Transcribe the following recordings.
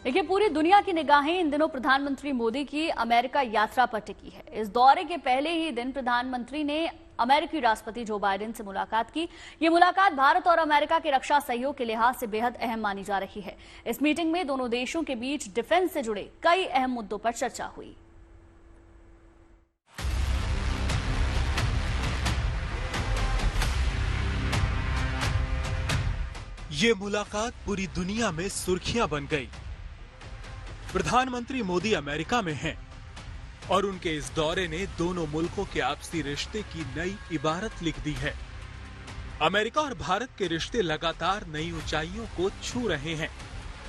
देखिए, पूरी दुनिया की निगाहें इन दिनों प्रधानमंत्री मोदी की अमेरिका यात्रा पर टिकी है। इस दौरे के पहले ही दिन प्रधानमंत्री ने अमेरिकी राष्ट्रपति जो बाइडेन से मुलाकात की। ये मुलाकात भारत और अमेरिका के रक्षा सहयोग के लिहाज से बेहद अहम मानी जा रही है। इस मीटिंग में दोनों देशों के बीच डिफेंस से जुड़े कई अहम मुद्दों पर चर्चा हुई। ये मुलाकात पूरी दुनिया में सुर्खियां बन गई। प्रधानमंत्री मोदी अमेरिका में हैं और उनके इस दौरे ने दोनों मुल्कों के आपसी रिश्ते की नई इबारत लिख दी है। अमेरिका और भारत के रिश्ते लगातार नई ऊंचाइयों को छू रहे हैं।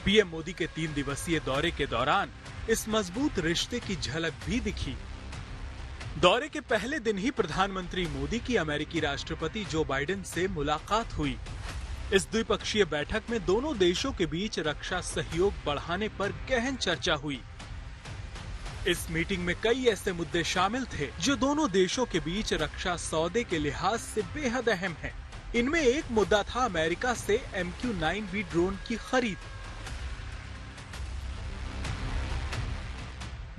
पीएम मोदी के 3 दिवसीय दौरे के दौरान इस मजबूत रिश्ते की झलक भी दिखी। दौरे के पहले दिन ही प्रधानमंत्री मोदी की अमेरिकी राष्ट्रपति जो बाइडेन से मुलाकात हुई। इस द्विपक्षीय बैठक में दोनों देशों के बीच रक्षा सहयोग बढ़ाने पर गहन चर्चा हुई। इस मीटिंग में कई ऐसे मुद्दे शामिल थे जो दोनों देशों के बीच रक्षा सौदे के लिहाज से बेहद अहम है। इनमें एक मुद्दा था अमेरिका से MQ-9B ड्रोन की खरीद।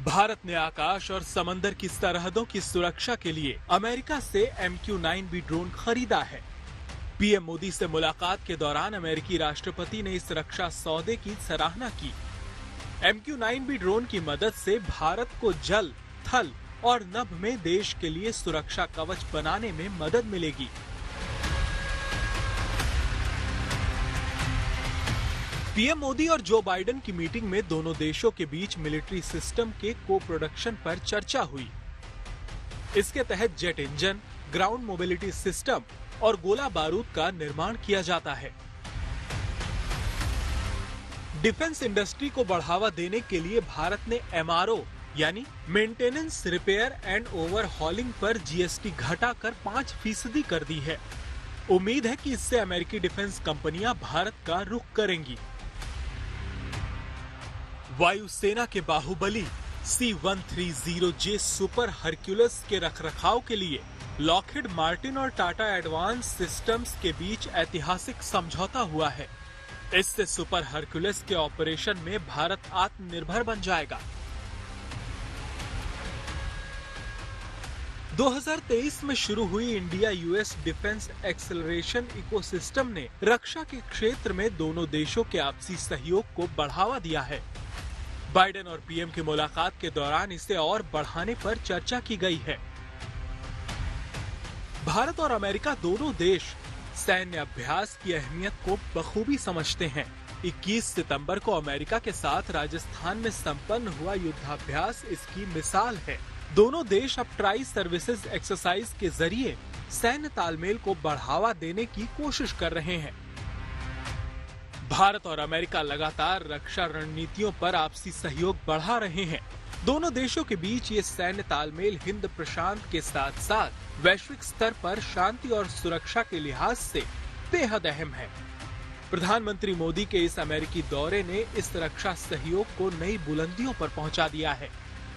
भारत ने आकाश और समंदर की सरहदों की सुरक्षा के लिए अमेरिका से MQ-9B ड्रोन खरीदा है। पीएम मोदी से मुलाकात के दौरान अमेरिकी राष्ट्रपति ने इस रक्षा सौदे की सराहना की। MQ-9B ड्रोन की मदद से भारत को जल, थल और नभ में देश के लिए सुरक्षा कवच बनाने में मदद मिलेगी। पीएम मोदी और जो बाइडेन की मीटिंग में दोनों देशों के बीच मिलिट्री सिस्टम के को प्रोडक्शन पर चर्चा हुई। इसके तहत jet engine, ground mobility system और गोला बारूद का निर्माण किया जाता है। डिफेंस इंडस्ट्री को बढ़ावा देने के लिए भारत ने MRO यानी मेंटेनेंस, रिपेयर एंड ओवरहॉलिंग पर GST घटाकर 5% कर दी है। उम्मीद है कि इससे अमेरिकी डिफेंस कंपनियां भारत का रुख करेंगी। वायुसेना के बाहुबली C-130J सुपर हरक्यूलस के रखरखाव के लिए लॉकहीड मार्टिन और टाटा एडवांस सिस्टम्स के बीच ऐतिहासिक समझौता हुआ है। इससे सुपर हरक्यूलस के ऑपरेशन में भारत आत्मनिर्भर बन जाएगा। 2023 में शुरू हुई India US defence acceleration ecosystem ने रक्षा के क्षेत्र में दोनों देशों के आपसी सहयोग को बढ़ावा दिया है। बाइडेन और पीएम की मुलाकात के दौरान इसे और बढ़ाने पर चर्चा की गई है। भारत और अमेरिका दोनों देश सैन्य अभ्यास की अहमियत को बखूबी समझते हैं। 21 सितंबर को अमेरिका के साथ राजस्थान में संपन्न हुआ युद्धाभ्यास इसकी मिसाल है। दोनों देश अब ट्राई सर्विसेज एक्सरसाइज के जरिए सैन्य तालमेल को बढ़ावा देने की कोशिश कर रहे हैं। भारत और अमेरिका लगातार रक्षा रणनीतियों पर आपसी सहयोग बढ़ा रहे हैं। दोनों देशों के बीच ये सैन्य तालमेल हिंद प्रशांत के साथ साथ वैश्विक स्तर पर शांति और सुरक्षा के लिहाज से बेहद अहम है। प्रधानमंत्री मोदी के इस अमेरिकी दौरे ने इस रक्षा सहयोग को नई बुलंदियों पर पहुंचा दिया है।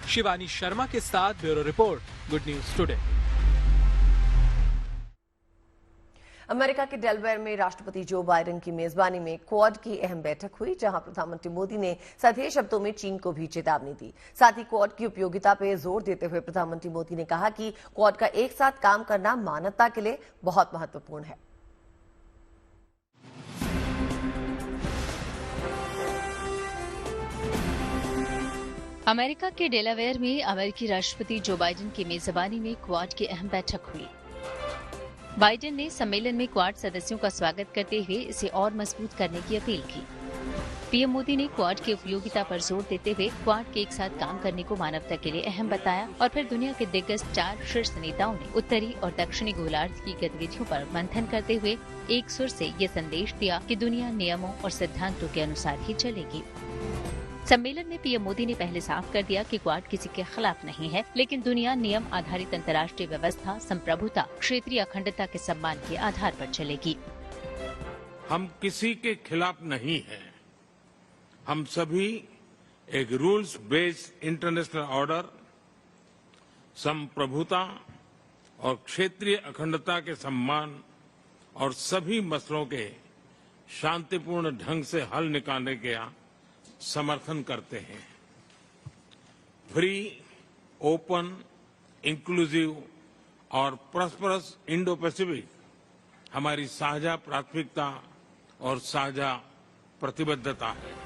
शिवानी शर्मा के साथ bureau report, good news today. America के डेलवेयर में राष्ट्रपति जो बाइडेन की मेजबानी में क्वाड की अहम बैठक हुई, जहां प्रधानमंत्री मोदी ने सीधे शब्दों में चीन को भी चेतावनी दी। साथ ही क्वाड की उपयोगिता पर जोर देते हुए प्रधानमंत्री मोदी ने कहा कि क्वाड का एक साथ काम करना मानवता के लिए बहुत महत्वपूर्ण है। अमेरिका के डेलावेयर में अमेरिकी राष्ट्रपति जो बाइडेन की मेजबानी में क्वाड की अहम बैठक हुई। बाइडेन ने सम्मेलन में क्वाड सदस्यों का स्वागत करते हुए इसे और मजबूत करने की अपील की। पीएम मोदी ने क्वाड की उपयोगिता पर जोर देते हुए क्वाड के एक साथ काम करने को मानवता के लिए अहम बताया और फिर दुनिया के दिग्गज 4 शीर्ष नेताओं ने उत्तरी और दक्षिणी गोलार्ध की गतिविधियों पर मंथन करते हुए एक सुर से ये संदेश दिया कि दुनिया नियमों और सिद्धांतों के अनुसार ही चलेगी। सम्मेलन में पीएम मोदी ने पहले साफ कर दिया कि क्वाड किसी के खिलाफ नहीं है, लेकिन दुनिया नियम आधारित अंतर्राष्ट्रीय व्यवस्था, संप्रभुता, क्षेत्रीय अखंडता के सम्मान के आधार पर चलेगी। हम किसी के खिलाफ नहीं हैं। हम सभी एक रूल्स बेस्ड इंटरनेशनल ऑर्डर, संप्रभुता और क्षेत्रीय अखंडता के सम्मान और सभी मसलों के शांतिपूर्ण ढंग से हल निकालने के समर्थन करते हैं। फ्री, ओपन, इंक्लूसिव और प्रॉस्परस इंडो पैसिफिक हमारी साझा प्राथमिकता और साझा प्रतिबद्धता है।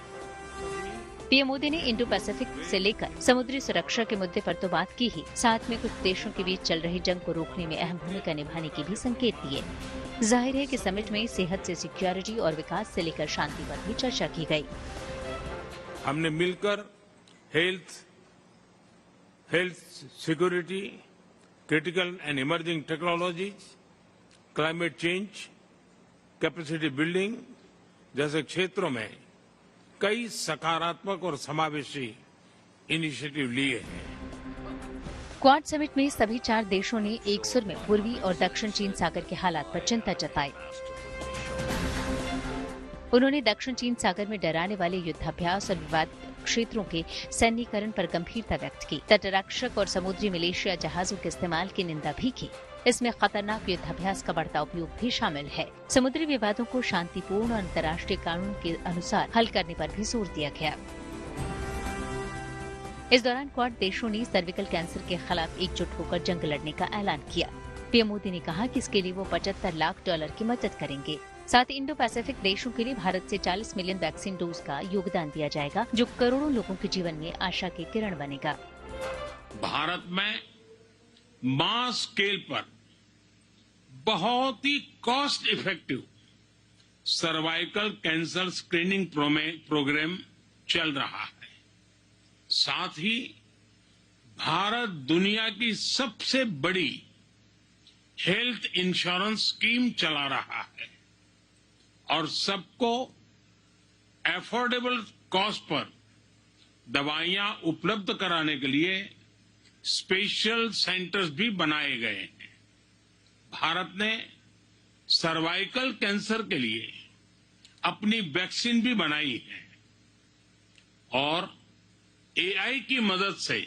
पीएम मोदी ने इंडो पैसिफिक से लेकर समुद्री सुरक्षा के मुद्दे पर तो बात की ही, साथ में कुछ देशों के बीच चल रही जंग को रोकने में अहम भूमिका निभाने के भी संकेत दिए। जाहिर है कि समिट में सेहत से सिक्योरिटी और विकास से लेकर शांति पर भी चर्चा की गई। हमने मिलकर health security, critical and emerging technologies, climate change, capacity building जैसे क्षेत्रों में कई सकारात्मक और समावेशी इनिशिएटिव लिए हैं। क्वाड समिट में सभी 4 देशों ने एक सुर में पूर्वी और दक्षिण चीन सागर के हालात पर चिंता जताई। उन्होंने दक्षिण चीन सागर में डराने वाले युद्धाभ्यास और विवादित क्षेत्रों के सैन्यीकरण पर गंभीरता व्यक्त की। तटरक्षक और समुद्री मिलिशिया जहाजों के इस्तेमाल की निंदा भी की। इसमें खतरनाक युद्धाभ्यास का बढ़ता उपयोग भी शामिल है। समुद्री विवादों को शांतिपूर्ण और अंतर्राष्ट्रीय कानून के अनुसार हल करने पर भी जोर दिया गया। इस दौरान क्वाड देशों ने सर्विकल कैंसर के खिलाफ एकजुट होकर जंग लड़ने का ऐलान किया। पीएम मोदी ने कहा कि इसके लिए वो $75 लाख की मदद करेंगे। साथ ही इंडो पैसिफिक देशों के लिए भारत से 40 मिलियन वैक्सीन डोज का योगदान दिया जाएगा, जो करोड़ों लोगों के जीवन में आशा की किरण बनेगा। भारत में मास स्केल पर बहुत ही cost effective cervical cancer screening programme चल रहा है। साथ ही भारत दुनिया की सबसे बड़ी हेल्थ इंश्योरेंस स्कीम चला रहा है और सबको एफोर्डेबल कॉस्ट पर दवाइयां उपलब्ध कराने के लिए स्पेशल सेंटर्स भी बनाए गए हैं। भारत ने सर्वाइकल कैंसर के लिए अपनी वैक्सीन भी बनाई है और एआई की मदद से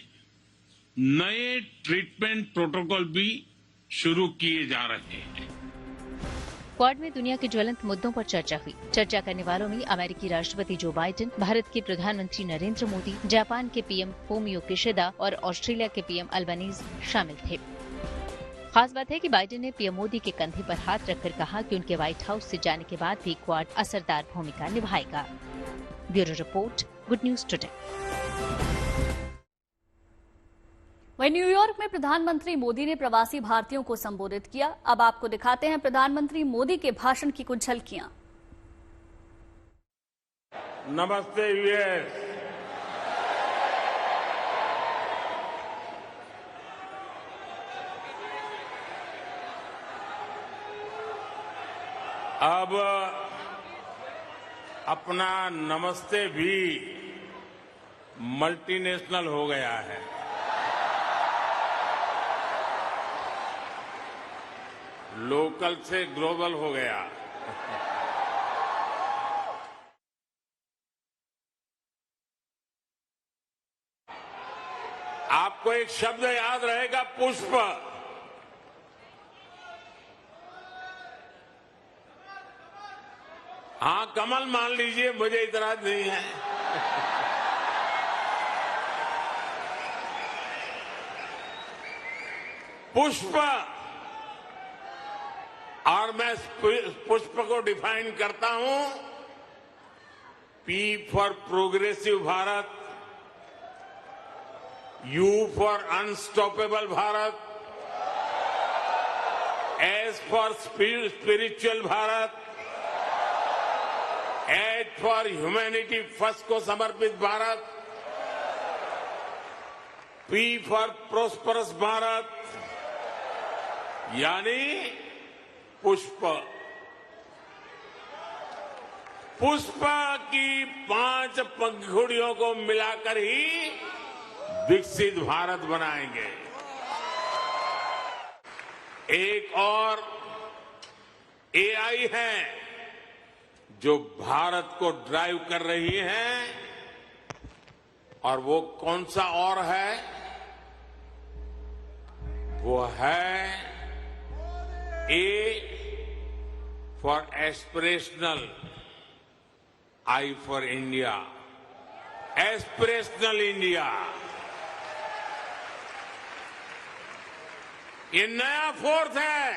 नए ट्रीटमेंट प्रोटोकॉल भी शुरू किए जा रहे हैं। क्वाड में दुनिया के ज्वलंत मुद्दों पर चर्चा हुई। चर्चा करने वालों में अमेरिकी राष्ट्रपति जो बाइडेन, भारत के प्रधानमंत्री नरेंद्र मोदी, जापान के पीएम फूमियो किशिदा और ऑस्ट्रेलिया के पीएम अल्बनीज शामिल थे। खास बात है कि बाइडेन ने पीएम मोदी के कंधे पर हाथ रखकर कहा कि उनके व्हाइट हाउस से जाने के बाद भी क्वाड असरदार भूमिका निभाएगा। Bureau report, good news today. वहीं न्यूयॉर्क में प्रधानमंत्री मोदी ने प्रवासी भारतीयों को संबोधित किया। अब आपको दिखाते हैं प्रधानमंत्री मोदी के भाषण की कुछ झलकियां। नमस्ते यूएस। अब अपना नमस्ते भी मल्टीनेशनल हो गया है। लोकल से ग्लोबल हो गया। आपको एक शब्द याद रहेगा, पुष्प। हाँ, कमल मान लीजिए, मुझे इतराज नहीं है। पुष्प, और मैं पुष्प को डिफाइन करता हूं, P for progressive Bharat, you for unstoppable Bharat, S for spiritual Bharat, H for humanity first को समर्पित Bharat, P for prosperous Bharat, यानी पुष्प। पुष्प की 5 पंखुड़ियों को मिलाकर ही विकसित भारत बनाएंगे। एक और एआई है जो भारत को ड्राइव कर रही है, और वो कौन सा और है? वो है A for aspirational, I for India। Aspirational India, ये नया फोर्स है,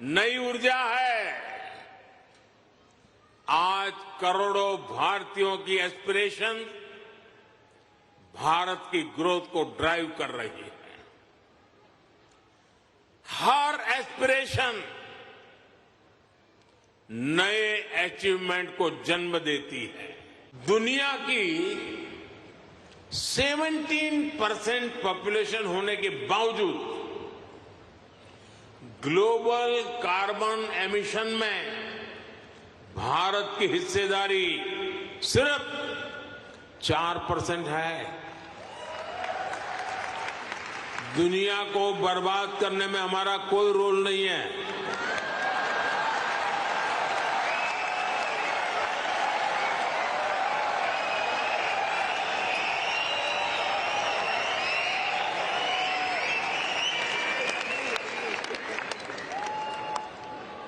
नई ऊर्जा है। आज करोड़ों भारतीयों की एस्पिरेशन भारत की ग्रोथ को ड्राइव कर रही है। हर एस्पिरेशन नए अचीवमेंट को जन्म देती है। दुनिया की 17% पॉपुलेशन होने के बावजूद ग्लोबल कार्बन एमिशन में भारत की हिस्सेदारी सिर्फ 4% है। दुनिया को बर्बाद करने में हमारा कोई रोल नहीं है।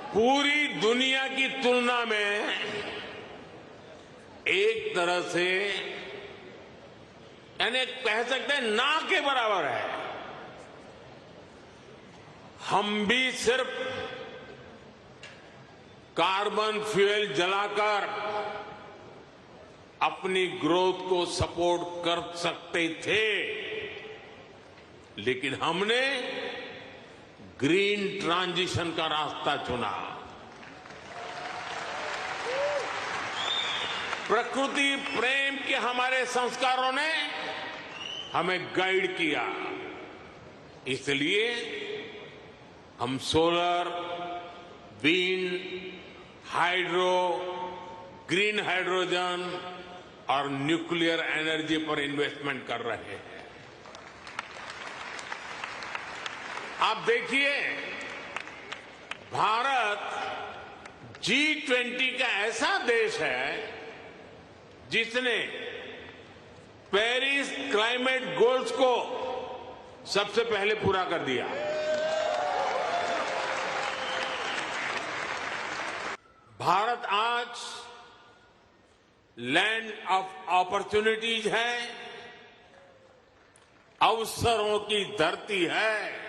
पूरी दुनिया की तुलना में एक तरह से यानी कह सकते हैं ना के बराबर है। हम भी सिर्फ कार्बन फ्यूल जलाकर अपनी ग्रोथ को सपोर्ट कर सकते थे, लेकिन हमने ग्रीन ट्रांजिशन का रास्ता चुना। प्रकृति प्रेम के हमारे संस्कारों ने हमें गाइड किया, इसलिए हम solar, wind, hydro, green hydrogen और न्यूक्लियर एनर्जी पर इन्वेस्टमेंट कर रहे हैं। आप देखिए, भारत G20 का ऐसा देश है जिसने पेरिस क्लाइमेट गोल्स को सबसे पहले पूरा कर दिया। भारत आज लैंड ऑफ अपॉर्चुनिटीज है, अवसरों की धरती है।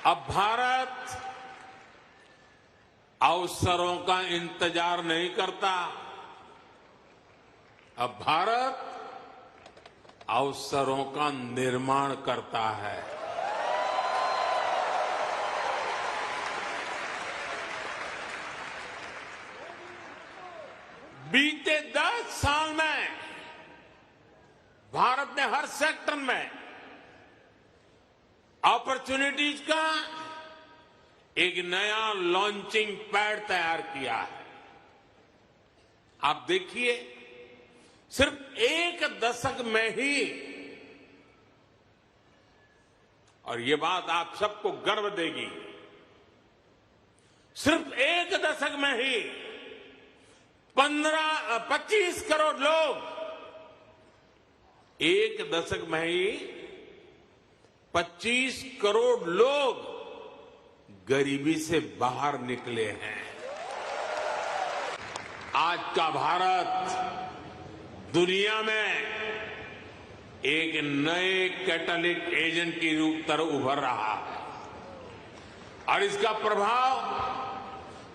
अब भारत अवसरों का इंतजार नहीं करता, अब भारत अवसरों का निर्माण करता है। बीते 10 साल में भारत ने हर सेक्टर में अपॉर्चुनिटीज का एक नया लॉन्चिंग पैड तैयार किया है। आप देखिए, सिर्फ एक दशक में ही, और ये बात आप सबको गर्व देगी, सिर्फ एक दशक में ही 25 करोड़ लोग, एक दशक में ही 25 करोड़ लोग गरीबी से बाहर निकले हैं। आज का भारत दुनिया में एक नए कैटलिस्ट एजेंट की रूप तरह उभर रहा है और इसका प्रभाव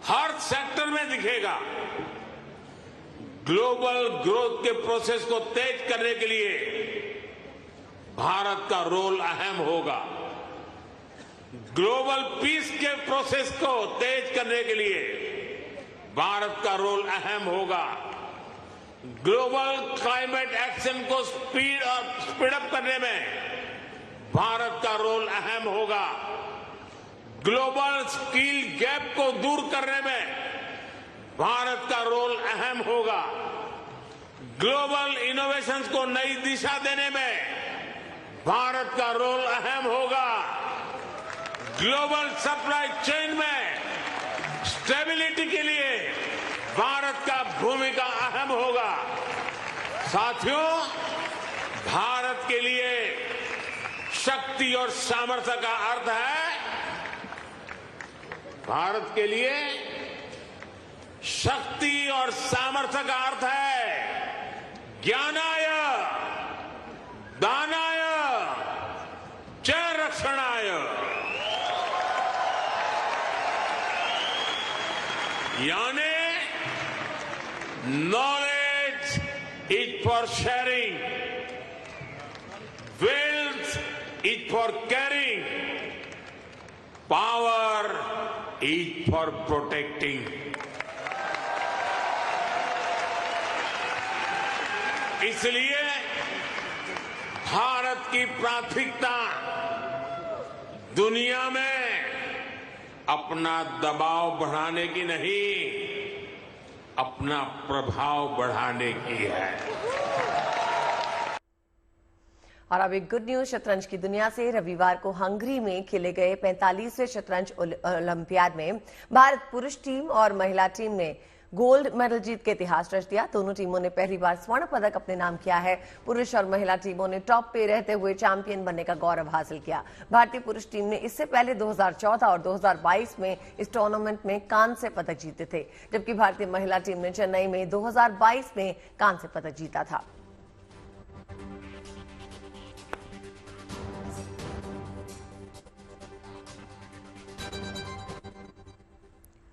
हर सेक्टर में दिखेगा। ग्लोबल ग्रोथ के प्रोसेस को तेज करने के लिए भारत का रोल अहम होगा। ग्लोबल पीस के प्रोसेस को तेज करने के लिए भारत का रोल अहम होगा। ग्लोबल क्लाइमेट एक्शन को स्पीड अप करने में भारत का रोल अहम होगा। ग्लोबल स्किल गैप को दूर करने में भारत का रोल अहम होगा। ग्लोबल इनोवेशंस को नई दिशा देने में भारत का रोल अहम होगा। ग्लोबल सप्लाई चेन में स्टेबिलिटी के लिए भारत का भूमिका अहम होगा। साथियों, भारत के लिए शक्ति और सामर्थ्य का अर्थ है भारत के लिए शक्ति और सामर्थ्य का अर्थ है ज्ञानाय, दानाय, च रक्षणाय। यानी knowledge is for sharing, wealth is for carrying, power is for protecting. इसलिए भारत की प्राथमिकता दुनिया में अपना दबाव बढ़ाने की नहीं, अपना प्रभाव बढ़ाने की है। और अब एक गुड न्यूज शतरंज की दुनिया से। रविवार को हंगरी में खेले गए 45वें शतरंज ओलंपियाड में भारत पुरुष टीम और महिला टीम ने गोल्ड मेडल जीत के इतिहास रच दिया। दोनों टीमों ने पहली बार स्वर्ण पदक अपने नाम किया है। पुरुष और महिला टीमों ने टॉप पे रहते हुए चैंपियन बनने का गौरव हासिल किया। भारतीय पुरुष टीम ने इससे पहले 2014 और 2022 में इस टूर्नामेंट में कांस्य पदक जीते थे, जबकि भारतीय महिला टीम ने चेन्नई में 2022 में कांस्य पदक जीता था।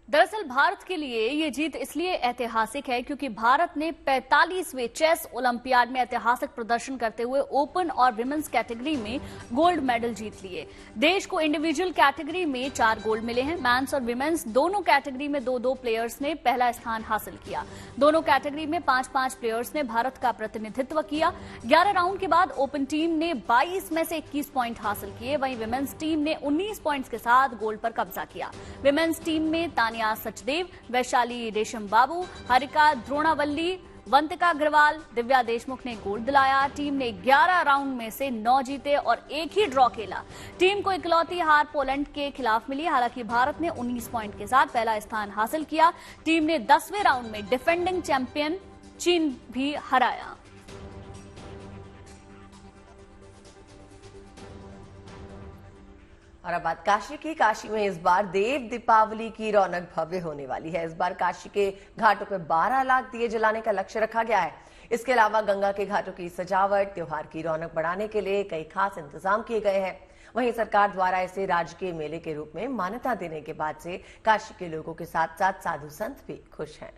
दरअसल भारत के लिए ये जीत इसलिए ऐतिहासिक है क्योंकि भारत ने 45वें चेस ओलंपियाड में ऐतिहासिक प्रदर्शन करते हुए ओपन और विमेंस कैटेगरी में गोल्ड मेडल जीत लिए। देश को इंडिविजुअल कैटेगरी में 4 गोल्ड मिले हैं। मेंस और विमेंस दोनों कैटेगरी में 2-2 प्लेयर्स ने पहला स्थान हासिल किया। दोनों कैटेगरी में 5-5 प्लेयर्स ने भारत का प्रतिनिधित्व किया। 11 राउंड के बाद ओपन टीम ने 22 में से 21 पॉइंट हासिल किए, वहीं विमेंस टीम ने 19 पॉइंट्स के साथ गोल्ड पर कब्जा किया। विमेंस टीम में तानिया सचदेव, वैशाली रेशम बाबू, हरिका द्रोणावल्ली, वंतिका अग्रवाल, दिव्या देशमुख ने गोल्ड दिलाया। टीम ने 11 राउंड में से 9 जीते और एक ही ड्रॉ खेला। टीम को इकलौती हार पोलैंड के खिलाफ मिली। हालांकि भारत ने 19 पॉइंट के साथ पहला स्थान हासिल किया। टीम ने 10वें राउंड में डिफेंडिंग चैंपियन चीन भी हराया। और अब बात काशी की। काशी में इस बार देव दीपावली की रौनक भव्य होने वाली है। इस बार काशी के घाटों पर 12 लाख दिए जलाने का लक्ष्य रखा गया है। इसके अलावा गंगा के घाटों की सजावट, त्योहार की रौनक बढ़ाने के लिए कई खास इंतजाम किए गए हैं। वहीं सरकार द्वारा इसे राजकीय मेले के रूप में मान्यता देने के बाद से काशी के लोगों के साथ साथ साधु संत भी खुश हैं।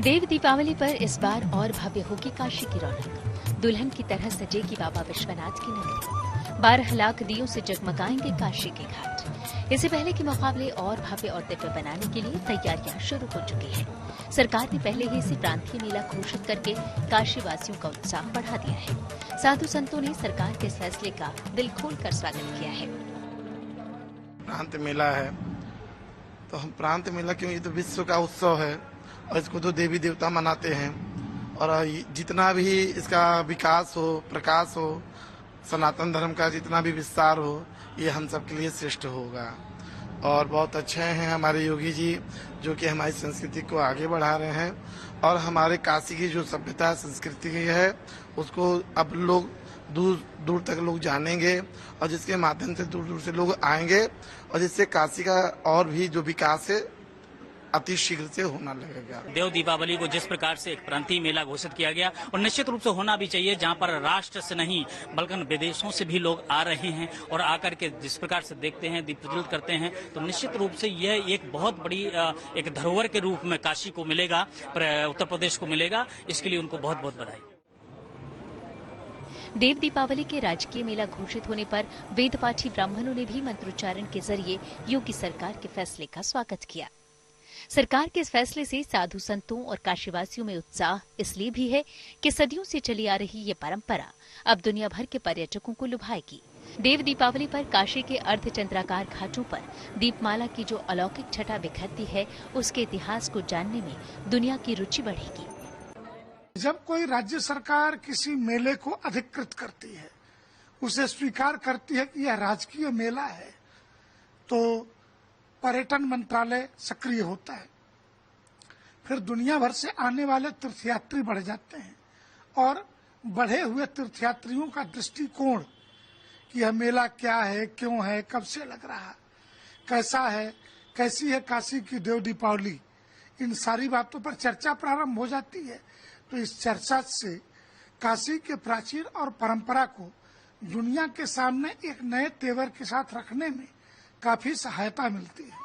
देव दीपावली पर इस बार और भव्य होगी काशी की रौनक। दुल्हन की तरह सजेगी बाबा विश्वनाथ की नगरी। 12 लाख दियों से जगमगाएंगे काशी के घाट। इससे पहले के मुकाबले और भव्य और दिव्य बनाने के लिए तैयारियां शुरू हो चुकी हैं। सरकार ने पहले ही इसे प्रांतीय मेला घोषित करके काशी वासियों का उत्साह बढ़ा दिया है। साधु संतों ने सरकार के इस फैसले का दिल खोलकर स्वागत किया है। प्रांत मेला है तो हम प्रांत मेला क्यों, ये तो विश्व का उत्सव है और इसको तो देवी देवता मनाते हैं। और जितना भी इसका विकास हो, प्रकाश हो, सनातन धर्म का जितना भी विस्तार हो, ये हम सब के लिए श्रेष्ठ होगा। और बहुत अच्छे हैं हमारे योगी जी जो कि हमारी संस्कृति को आगे बढ़ा रहे हैं। और हमारे काशी की जो सभ्यता संस्कृति है उसको अब लोग दूर दूर तक लोग जानेंगे और जिसके माध्यम से दूर दूर से लोग आएंगे और जिससे काशी का और भी जो विकास है अति शीघ्र से होना लगेगा। देव दीपावली को जिस प्रकार से एक प्रांतीय मेला घोषित किया गया और निश्चित रूप से होना भी चाहिए, जहां पर राष्ट्र से नहीं बल्कि विदेशों से भी लोग आ रहे हैं और आकर के जिस प्रकार से देखते हैं, दीप प्रज्वलित करते हैं, तो निश्चित रूप से यह एक बहुत बड़ी एक धरोहर के रूप में काशी को मिलेगा, उत्तर प्रदेश को मिलेगा। इसके लिए उनको बहुत बहुत बधाई। देव दीपावली के राजकीय मेला घोषित होने पर वेदपाठी ब्राह्मणों ने भी मंत्रोच्चारण के जरिए योगी सरकार के फैसले का स्वागत किया। सरकार के इस फैसले से साधु संतों और काशीवासियों में उत्साह इसलिए भी है कि सदियों से चली आ रही ये परंपरा अब दुनिया भर के पर्यटकों को लुभाएगी। देव दीपावली पर काशी के अर्धचंद्राकार घाटों पर दीपमाला की जो अलौकिक छटा बिखरती है, उसके इतिहास को जानने में दुनिया की रुचि बढ़ेगी। जब कोई राज्य सरकार किसी मेले को अधिकृत करती है, उसे स्वीकार करती है कि यह राजकीय मेला है, तो पर्यटन मंत्रालय सक्रिय होता है। फिर दुनिया भर से आने वाले तीर्थयात्री बढ़ जाते हैं और बढ़े हुए तीर्थयात्रियों का दृष्टिकोण कि यह मेला क्या है, क्यों है, कब से लग रहा, कैसा है, कैसी है काशी की देव दीपावली, इन सारी बातों पर चर्चा प्रारंभ हो जाती है। तो इस चर्चा से काशी के प्राचीन और परंपरा को दुनिया के सामने एक नए तेवर के साथ रखने में काफी सहायता मिलती है।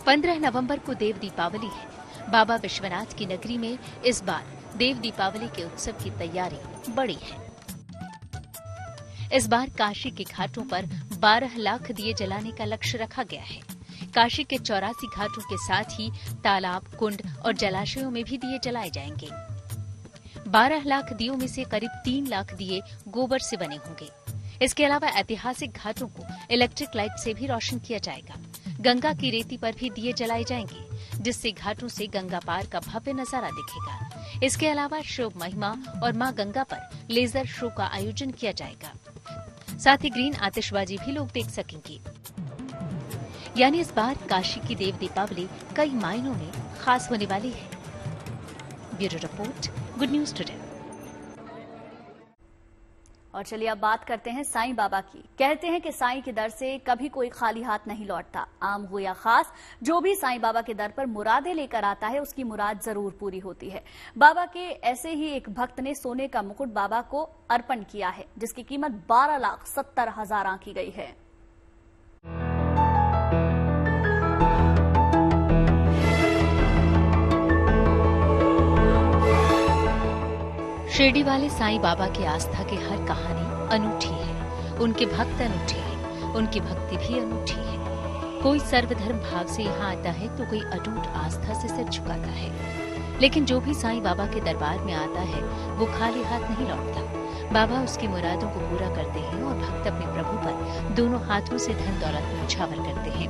15 नवंबर को देव दीपावली है। बाबा विश्वनाथ की नगरी में इस बार देव दीपावली के उत्सव की तैयारी बड़ी है। इस बार काशी के घाटों पर 12 लाख दिए जलाने का लक्ष्य रखा गया है। काशी के 84 घाटों के साथ ही तालाब, कुंड और जलाशयों में भी दिए जलाए जाएंगे। 12 लाख दियों में से करीब 3 लाख दिए गोबर से बने होंगे। इसके अलावा ऐतिहासिक घाटों को इलेक्ट्रिक लाइट से भी रोशन किया जाएगा। गंगा की रेती पर भी दिए जलाए जाएंगे, जिससे घाटों से गंगा पार का भव्य नजारा दिखेगा। इसके अलावा शिव महिमा और मां गंगा पर लेजर शो का आयोजन किया जाएगा। साथ ही ग्रीन आतिशबाजी भी लोग देख सकेंगे। यानी इस बार काशी की देव दीपावली कई मायनों में खास होने वाली है। Bureau report, good news today. और चलिए अब बात करते हैं साईं बाबा की। कहते हैं कि साईं के दर से कभी कोई खाली हाथ नहीं लौटता। आम हो या खास, जो भी साईं बाबा के दर पर मुरादें लेकर आता है उसकी मुराद जरूर पूरी होती है। बाबा के ऐसे ही एक भक्त ने सोने का मुकुट बाबा को अर्पण किया है, जिसकी कीमत 12,70,000 आंकी गई है। शिरडी वाले साईं बाबा की आस्था की हर कहानी अनूठी है। उनके भक्त अनूठे हैं, उनकी भक्ति भी अनूठी है। कोई सर्वधर्म भाव से यहाँ आता है तो कोई अटूट आस्था से सिर झुकाता है। लेकिन जो भी साईं बाबा के दरबार में आता है वो खाली हाथ नहीं लौटता। बाबा उसकी मुरादों को पूरा करते हैं और भक्त अपने प्रभु पर दोनों हाथों से धन दौलत न्यौछावर करते हैं।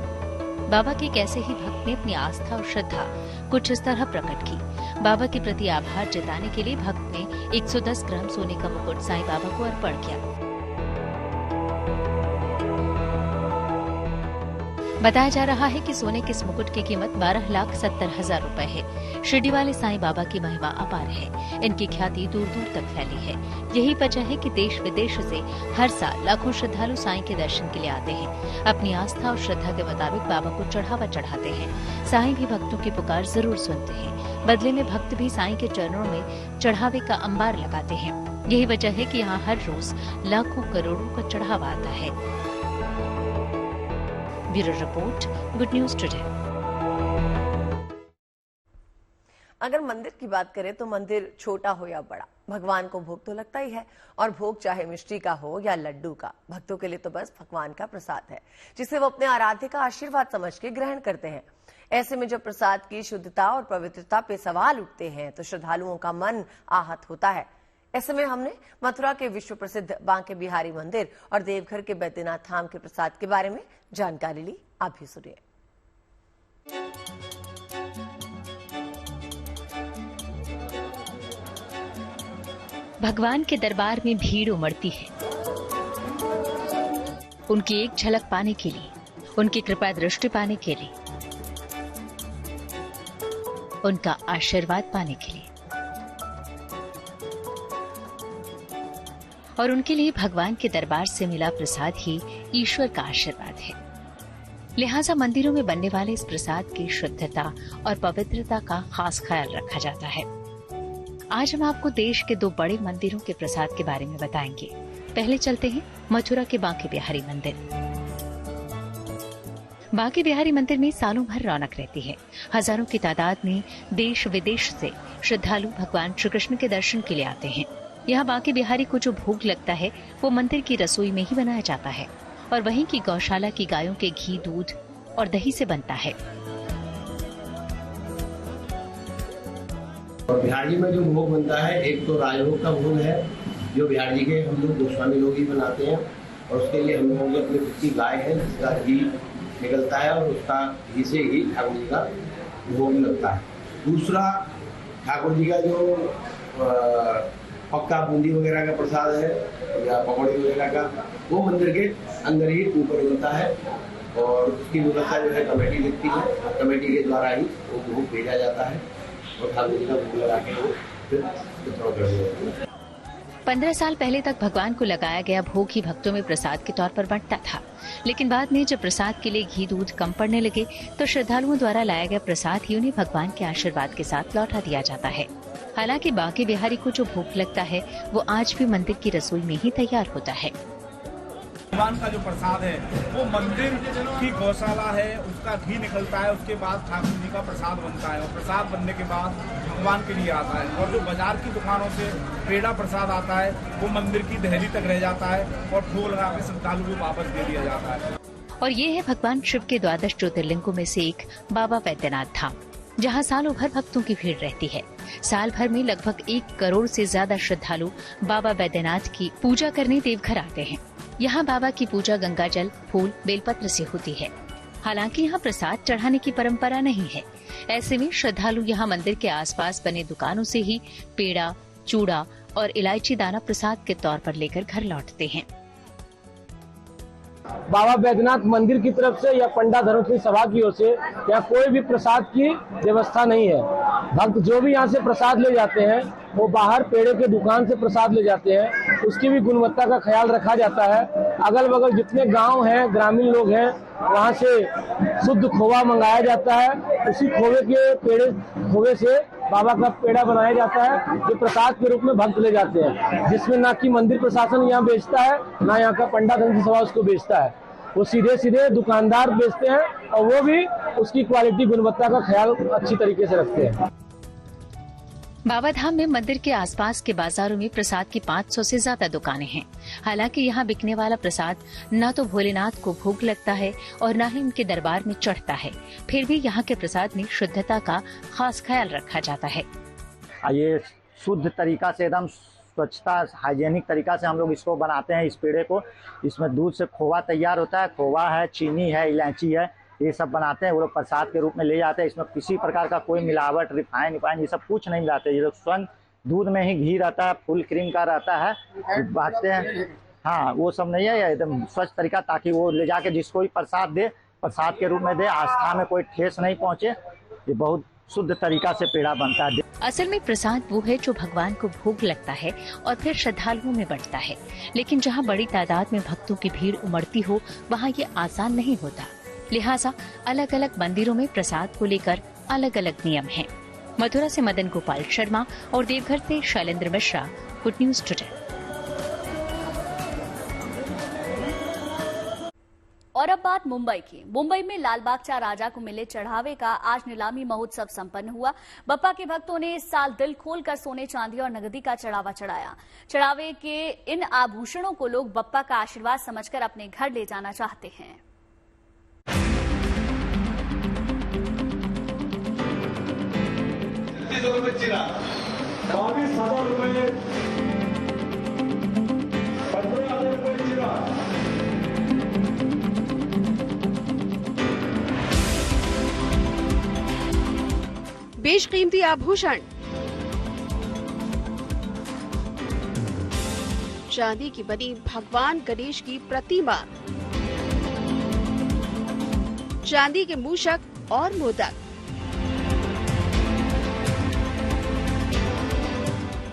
बाबा के एक ऐसे ही भक्त ने अपनी आस्था और श्रद्धा कुछ इस तरह प्रकट की। बाबा के प्रति आभार जताने के लिए भक्त ने 110 ग्राम सोने का मुकुट साईं बाबा को अर्पण किया। बताया जा रहा है कि सोने के इस मुकुट की कीमत 12,70,000 रुपए है। शिरडी वाले साईं बाबा की महिमा अपार है। इनकी ख्याति दूर दूर तक फैली है। यही वजह है कि देश विदेश से हर साल लाखों श्रद्धालु साईं के दर्शन के लिए आते हैं। अपनी आस्था और श्रद्धा के मुताबिक बाबा को चढ़ावा चढ़ाते हैं। साईं भी भक्तों की पुकार जरूर सुनते हैं। बदले में भक्त भी साईं के चरणों में चढ़ावे का अंबार लगाते हैं। यही वजह है कि यहाँ हर रोज लाखों करोड़ों का चढ़ावा आता है। Bureau report, good news today. अगर मंदिर की बात करें तो मंदिर छोटा हो या बड़ा, भगवान को भोग तो लगता ही है। और भोग चाहे मिष्टी का हो या लड्डू का, भक्तों के लिए तो बस भगवान का प्रसाद है, जिसे वो अपने आराध्य का आशीर्वाद समझ के ग्रहण करते हैं। ऐसे में जब प्रसाद की शुद्धता और पवित्रता पे सवाल उठते हैं तो श्रद्धालुओं का मन आहत होता है। ऐसे में हमने मथुरा के विश्व प्रसिद्ध बांके बिहारी मंदिर और देवघर के बैद्यनाथ धाम के प्रसाद के बारे में जानकारी ली। आप भी सुनिए। भगवान के दरबार में भीड़ उमड़ती है उनकी एक झलक पाने के लिए, उनकी कृपा दृष्टि पाने के लिए, उनका आशीर्वाद पाने के लिए। और उनके लिए भगवान के दरबार से मिला प्रसाद ही ईश्वर का आशीर्वाद है। लिहाजा मंदिरों में बनने वाले इस प्रसाद की शुद्धता और पवित्रता का खास ख्याल रखा जाता है। आज हम आपको देश के 2 बड़े मंदिरों के प्रसाद के बारे में बताएंगे। पहले चलते हैं मथुरा के बांके बिहारी मंदिर। बांके बिहारी मंदिर में सालों भर रौनक रहती है। हजारों की तादाद में देश विदेश से श्रद्धालु भगवान श्री कृष्ण के दर्शन के लिए आते हैं। यहाँ बांके बिहारी को जो भोग लगता है वो मंदिर की रसोई में ही बनाया जाता है और वहीं की गौशाला की गायों के घी, दूध और दही से बनता है। और बिहार जी में जो भोग बनता है, एक तो राजभोग का भोग है जो बिहार जी के हम लोग गोस्वामी लोग ही बनाते हैं और उसके लिए हम लोगों की अपनी खुद की गाय है जिसका घी निकलता है और उसका घी से ही ठाकुर जी का भोग लगता है। दूसरा, ठाकुर जी का जो पक्का बूंदी वगैरह का प्रसाद है या पकौड़ी वगैरह का, वो मंदिर के अंदर ही ऊपर होता है और उसकी व्यवस्था जो है कमेटी लिखती है, कमेटी के द्वारा ही वो भोग भेजा जाता है और ठाकुर जी का भोग लगा के वो फिर वितरण कर दिया जाता है। 15 साल पहले तक भगवान को लगाया गया भोग ही भक्तों में प्रसाद के तौर पर बंटता था, लेकिन बाद में जब प्रसाद के लिए घी दूध कम पड़ने लगे तो श्रद्धालुओं द्वारा लाया गया प्रसाद ही उन्हें भगवान के आशीर्वाद के साथ लौटा दिया जाता है। हालांकि बांके बिहारी को जो भोग लगता है वो आज भी मंदिर की रसोई में ही तैयार होता है। भगवान का जो प्रसाद है वो मंदिर की गौशाला है, उसका घी निकलता है, उसके बाद ठाकुर जी का प्रसाद बनता है और प्रसाद बनने के बाद भगवान के लिए आता है। और जो बाजार की दुकानों से पेड़ा प्रसाद आता है वो मंदिर की देहली तक रह जाता है और ठोक लगा के श्रद्धालु को वापस दे दिया जाता है। और ये है भगवान शिव के 12 ज्योतिर्लिंगों में से एक बाबा बैद्यनाथ धाम, जहाँ सालों भर भक्तों की भीड़ रहती है। साल भर में लगभग 1 करोड़ से ज्यादा श्रद्धालु बाबा बैद्यनाथ की पूजा करने देवघर आते हैं। यहाँ बाबा की पूजा गंगा जल, फूल, बेलपत्र से होती है। हालांकि यहाँ प्रसाद चढ़ाने की परंपरा नहीं है। ऐसे में श्रद्धालु यहाँ मंदिर के आसपास बने दुकानों से ही पेड़ा, चूड़ा और इलायची दाना प्रसाद के तौर पर लेकर घर लौटते हैं। बाबा बैद्यनाथ मंदिर की तरफ से या पंडा धर्म सिंह सभा की ओर से या कोई भी प्रसाद की व्यवस्था नहीं है। भक्त जो भी यहाँ से प्रसाद ले जाते हैं वो बाहर पेड़े के दुकान से प्रसाद ले जाते हैं, उसकी भी गुणवत्ता का ख्याल रखा जाता है। अगल बगल जितने गांव हैं, ग्रामीण लोग हैं, वहाँ से शुद्ध खोवा मंगाया जाता है। उसी खोवे से बाबा का पेड़ा बनाया जाता है जो प्रसाद के रूप में भक्त ले जाते हैं, जिसमें ना कि मंदिर प्रशासन यहाँ बेचता है ना यहाँ का पंडा धर्म सभा उसको बेचता है। वो सीधे दुकानदार बेचते हैं और वो भी उसकी क्वालिटी, गुणवत्ता का ख्याल अच्छी तरीके से रखते हैं। बाबा धाम में मंदिर के आसपास के बाजारों में प्रसाद की 500 से ज्यादा दुकानें हैं। हालांकि यहाँ बिकने वाला प्रसाद न तो भोलेनाथ को भोग लगता है और न ही उनके दरबार में चढ़ता है। फिर भी यहाँ के प्रसाद में शुद्धता का खास ख्याल रखा जाता है। ये शुद्ध तरीका से, एकदम स्वच्छता, हाइजेनिक तरीका से हम लोग इसको बनाते हैं। इस पेड़े को, इसमें दूध से खोवा तैयार होता है, खोवा है, चीनी है, इलायची है, ये सब बनाते हैं। वो लोग प्रसाद के रूप में ले जाते हैं। इसमें किसी प्रकार का कोई मिलावट, रिफाइन ये सब कुछ नहीं मिलाते। ये लोग स्वयं दूध में ही घी रहता है, फुल क्रीम का रहता है, बांटते हैं। हाँ, वो सब नहीं है, एकदम स्वच्छ तरीका, ताकि वो ले जाके जिसको भी प्रसाद दे, प्रसाद के रूप में दे, आस्था में कोई ठेस नहीं पहुँचे। ये बहुत शुद्ध तरीका से पेड़ा बनता है। असल में प्रसाद वो है जो भगवान को भोग लगता है और फिर श्रद्धालुओं में बंटता है। लेकिन जहाँ बड़ी तादाद में भक्तों की भीड़ उमड़ती हो, वहाँ ये आसान नहीं होता। लिहाजा अलग अलग मंदिरों में प्रसाद को लेकर अलग अलग नियम हैं। मथुरा से मदन गोपाल शर्मा और देवघर से Shailendra Mishra, good news today. और अब बात मुंबई की। मुंबई में लालबाग चा राजा को मिले चढ़ावे का आज नीलामी महोत्सव संपन्न हुआ। बप्पा के भक्तों ने इस साल दिल खोलकर सोने, चांदी और नगदी का चढ़ावा चढ़ाया। चढ़ावे के इन आभूषणों को लोग बप्पा का आशीर्वाद समझकर अपने घर ले जाना चाहते हैं। बेशकीमती आभूषण, चांदी की बनी भगवान गणेश की प्रतिमा, चांदी के मूषक और मोदक।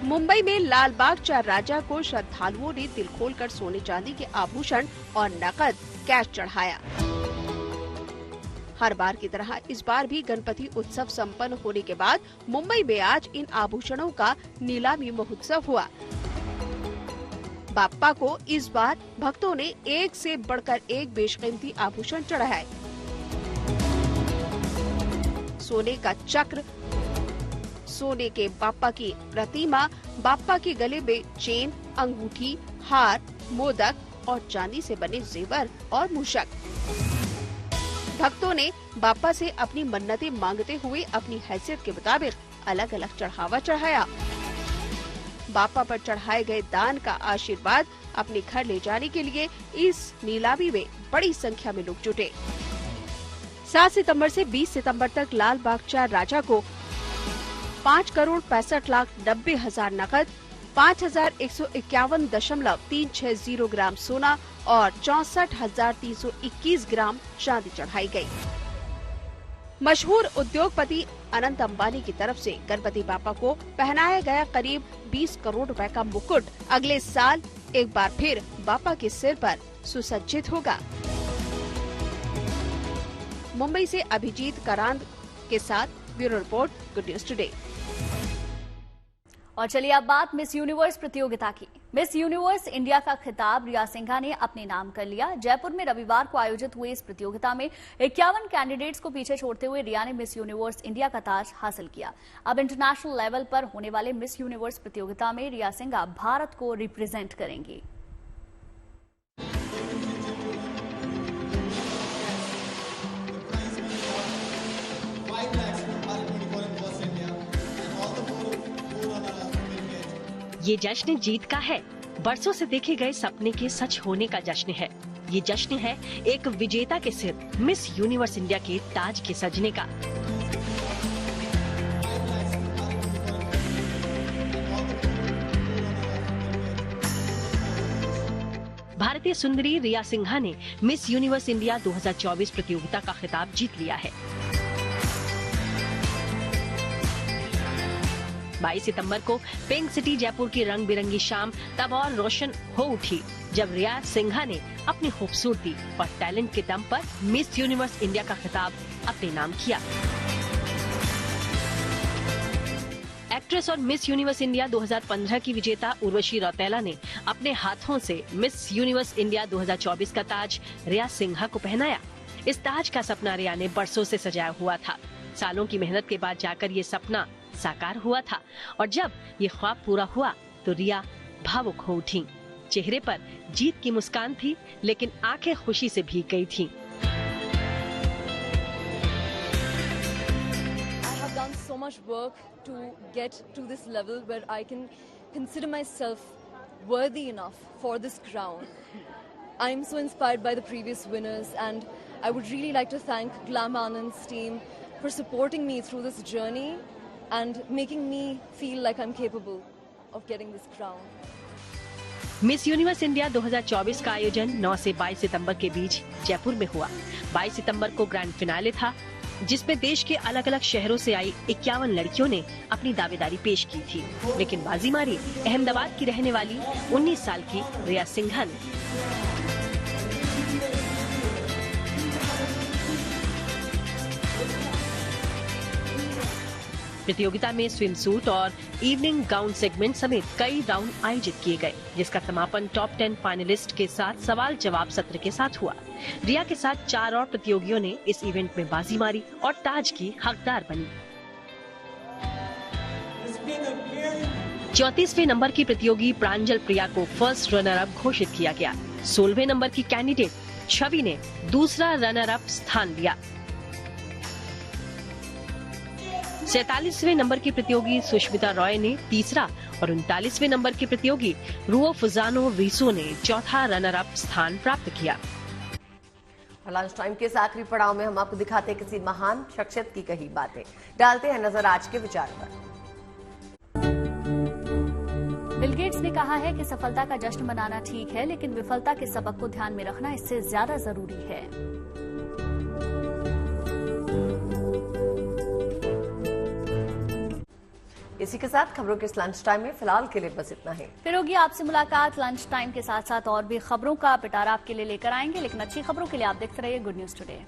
मुंबई में लालबाग चा राजा को श्रद्धालुओं ने दिल खोलकर सोने चांदी के आभूषण और नकद कैश चढ़ाया। हर बार की तरह इस बार भी गणपति उत्सव संपन्न होने के बाद मुंबई में आज इन आभूषणों का नीलामी महोत्सव हुआ। बाप्पा को इस बार भक्तों ने एक से बढ़कर एक बेशकीमती आभूषण चढ़ाए। सोने का चक्र, सोने के बाप्पा की प्रतिमा, बाप्पा के गले में चेन, अंगूठी, हार, मोदक और चांदी से बने जेवर और मूषक। भक्तों ने बाप्पा से अपनी मन्नतें मांगते हुए अपनी हैसियत के मुताबिक अलग अलग चढ़ावा चढ़ाया। बाप्पा पर चढ़ाए गए दान का आशीर्वाद अपने घर ले जाने के लिए इस नीलामी में बड़ी संख्या में लोग जुटे। 7 सितंबर से 20 सितंबर तक लालबाग चा राजा को 5,65,90,000 नकद, 51.360 ग्राम सोना और 64,321 ग्राम चांदी चढ़ाई गई। मशहूर उद्योगपति अनंत अंबानी की तरफ से गणपति बापा को पहनाया गया करीब 20 करोड़ रुपए का मुकुट अगले साल एक बार फिर बापा के सिर पर सुसज्जित होगा। मुंबई से अभिजीत करांद के साथ bureau report, good news today. और चलिए अब बात मिस यूनिवर्स प्रतियोगिता की। मिस यूनिवर्स इंडिया का खिताब रिया सिंघा ने अपने नाम कर लिया। जयपुर में रविवार को आयोजित हुई इस प्रतियोगिता में 51 कैंडिडेट्स को पीछे छोड़ते हुए रिया ने मिस यूनिवर्स इंडिया का ताज हासिल किया। अब इंटरनेशनल लेवल पर होने वाले मिस यूनिवर्स प्रतियोगिता में रिया सिंघा भारत को रिप्रेजेंट करेंगी। ये जश्न जीत का है। बरसों से देखे गए सपने के सच होने का जश्न है। ये जश्न है एक विजेता के सिर मिस यूनिवर्स इंडिया के ताज के सजने का। भारतीय सुंदरी रिया सिंघा ने मिस यूनिवर्स इंडिया 2024 प्रतियोगिता का खिताब जीत लिया है। 22 सितंबर को पिंक सिटी जयपुर की रंग बिरंगी शाम तब और रोशन हो उठी जब रिया सिंघा ने अपनी खूबसूरती और टैलेंट के दम पर मिस यूनिवर्स इंडिया का खिताब अपने नाम किया। एक्ट्रेस और मिस यूनिवर्स इंडिया 2015 की विजेता उर्वशी रौतेला ने अपने हाथों से मिस यूनिवर्स इंडिया 2024 का ताज रिया सिंघा को पहनाया। इस ताज का सपना रिया ने बरसों से सजाया हुआ था। सालों की मेहनत के बाद जाकर ये सपना साकार हुआ था और जब ये ख्वाब पूरा हुआ तो रिया भावुक हो उठी। चेहरे पर जीत की मुस्कान थी लेकिन आंखें खुशी से भीग गई थीं। I have done so much work to get to this level where I can consider myself worthy enough for this crown. I am so inspired by the previous winners and I would really like to thank Glam Anand's team for supporting me through this journey and making me feel like I'm capable of getting this crown. Miss universe India 2024 का आयोजन 9 से 22 सितंबर के बीच जयपुर में हुआ। 22 सितंबर को grand finale था जिसमें देश के अलग अलग शहरों से आई 51 लड़कियों ने अपनी दावेदारी पेश की थी, लेकिन बाजी मारी अहमदाबाद की रहने वाली 19 साल की रिया सिंघा ने। प्रतियोगिता में स्विम सूट और इवनिंग गाउन सेगमेंट समेत कई राउंड आयोजित किए गए, जिसका समापन टॉप 10 फाइनलिस्ट के साथ सवाल जवाब सत्र के साथ हुआ। रिया के साथ 4 और प्रतियोगियों ने इस इवेंट में बाजी मारी और ताज की हकदार बनी। 34वें नंबर की प्रतियोगी प्रांजल प्रिया को फर्स्ट रनर अप घोषित किया गया। 16वें नंबर की कैंडिडेट छवि ने दूसरा रनर अप स्थान लिया। 47वें नंबर की प्रतियोगी सुष्मिता रॉय ने तीसरा और 39वें नंबर की प्रतियोगी रुओ फुजानो रिसो ने चौथा रनर अप स्थान प्राप्त किया। लंच टाइम के इस आखिरी पड़ाव में हम आपको दिखाते हैं किसी महान शख्सियत की कही बातें। डालते हैं नजर आज के विचार पर। बिल गेट्स ने कहा है कि सफलता का जश्न मनाना ठीक है, लेकिन विफलता के सबक को ध्यान में रखना इससे ज्यादा जरूरी है। इसी के साथ खबरों के इस लंच टाइम में फिलहाल के लिए बस इतना ही। फिर होगी आपसे मुलाकात लंच टाइम के साथ साथ और भी खबरों का पिटारा आपके लिए लेकर आएंगे, लेकिन अच्छी खबरों के लिए आप देखते रहिए गुड न्यूज टुडे।